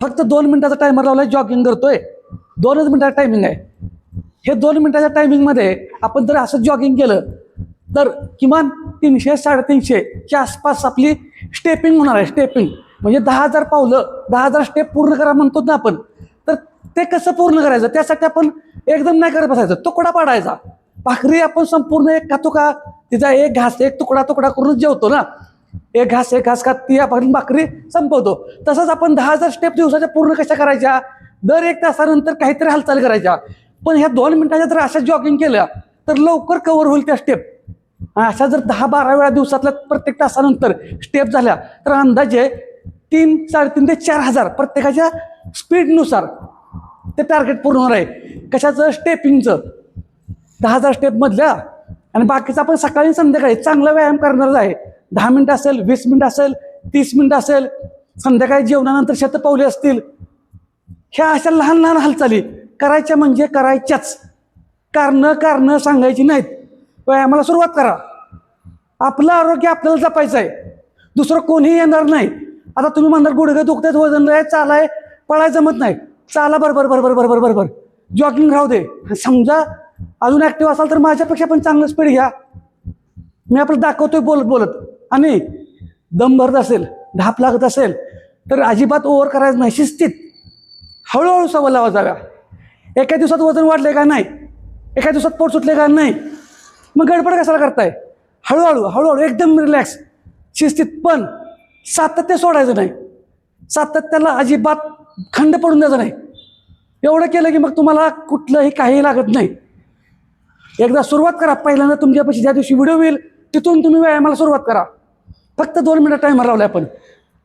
फक्त 2 मिनिटाचा टायमर लावलाय, जॉगिंग करतोय, 2च मिनिटाचा टायमिंग आहे. हे 2 मिनिटाच्या टायमिंगमध्ये आपण जर असं जॉगिंग केलं तर किमान 300-350च्या आसपास आपली स्टेपिंग होणार आहे. स्टेपिंग म्हणजे 10,000 पावलं, 10,000 स्टेप पूर्ण करा म्हणतो ना आपण. तर ते कसं पूर्ण करायचं, त्यासाठी आपण एकदम नाही करत बसायचं, तुकडा पाडायचा. भाकरी आपण संपूर्ण एक खातो का, तिचा एक घास एक तुकडा करून जेवतो ना, एक घास खात ती आपण भाकरी संपवतो. तसंच आपण 10,000 स्टेप दिवसाच्या पूर्ण कशा करायच्या, दर 1 तासानंतर काहीतरी हालचाल करायच्या. पण ह्या 2 मिनिटाच्या जर अशा जॉगिंग केल्या तर लवकर कव्हर होईल त्या स्टेप. अशा जर 10-12 वेळा दिवसातल्या प्रत्येक तासानंतर स्टेप झाल्या तर अंदाजे 3,500 ते 4,000 प्रत्येकाच्या स्पीडनुसार ते टार्गेट पूर्ण होणार आहे. कशाचं, स्टेपिंगचं. 10,000 स्टेप मधल्या. आणि बाकीचं आपण सकाळी संध्याकाळी चांगला व्यायाम करणारच आहे. 10 मिनिटं असेल, 20 मिनिटं असेल, 30 मिनिटं असेल, संध्याकाळी जेवणानंतर शतपावली असतील. ह्या अशा लहान लहान हालचाली करायच्या म्हणजे करायच्याच. कारणं सांगायची नाहीत. व्यायामाला सुरुवात करा. आपलं आरोग्य आपल्याला जपायचं आहे, दुसरं कोणीही येणार नाही. आता तुम्ही म्हणणार गुडघे दुखतात, वजन आहे, चालाय, पळाय जमत नाही, चाला बरोबर, जॉगिंग राहू दे. समजा अजून ऍक्टिव्ह असाल तर माझ्यापेक्षा पण चांगलं स्पीड घ्या. मी आपलं दाखवतोय बोलत. आणि दम भरत असेल, धाप लागत असेल तर अजिबात ओव्हर करायचं नाही. शिस्तीत हळूहळू सवय लावा जाव्या. एका दिवसात वजन वाढले का नाही, एका दिवसात पोट सुटले का नाही, मग गडबड कशाला करताय. हळूहळू एकदम रिलॅक्स, शिस्तीत. पण सातत्य सोडायचं नाही. सातत्याला अजिबात खंड पडून द्यायचं नाही. एवढं केलं की मग तुम्हाला कुठलंही काही लागत नाही. एकदा सुरुवात करा. पहिल्यांदा तुमच्यापाशी ज्या दिवशी व्हिडिओ होईल तिथून तुम्ही व्यायामाला सुरुवात करा. फक्त 2 मिनिटं टायमर लावलाय आपण.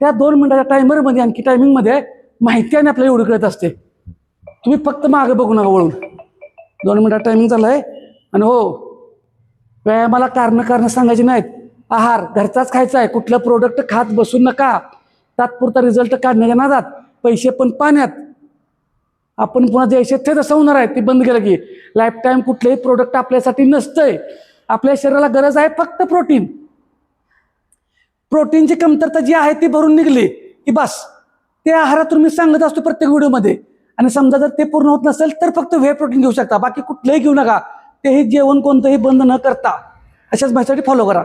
त्या 2 मिनिटाच्या टायमरमध्ये आणखी टायमिंगमध्ये माहिती आणि आपल्याला एवढं कळत असते. तुम्ही फक्त मागे बघू नका वळून. 2 मिनिटात टायमिंग झालंय. आणि हो, व्यायामाला कारणं सांगायची नाहीत. आहार घरचाच खायचा आहे. कुठलं प्रोडक्ट खात बसू नका. तात्पुरता रिझल्ट काढण्याच्या नादात पैसे पण पाण्यात. आपण पुन्हा द्यायचे ते तसं होणार आहे. ते बंद केलं की लाईफ टाईम कुठलंही प्रोडक्ट आपल्यासाठी नसतंय. आपल्या शरीराला गरज आहे फक्त प्रोटीन. प्रोटीनची कमतरता जी आहे ती भरून निघली की बस. ते आहारातून मी सांगत असतो प्रत्येक व्हिडिओमध्ये. आणि समजा जर ते पूर्ण होत नसेल तर फक्त व्हे प्रोटीन घेऊ शकता, बाकी कुठलंही घेऊ नका. तेही जेवण कोणतंही बंद न करता. अशाच माझ्यासाठी फॉलो करा.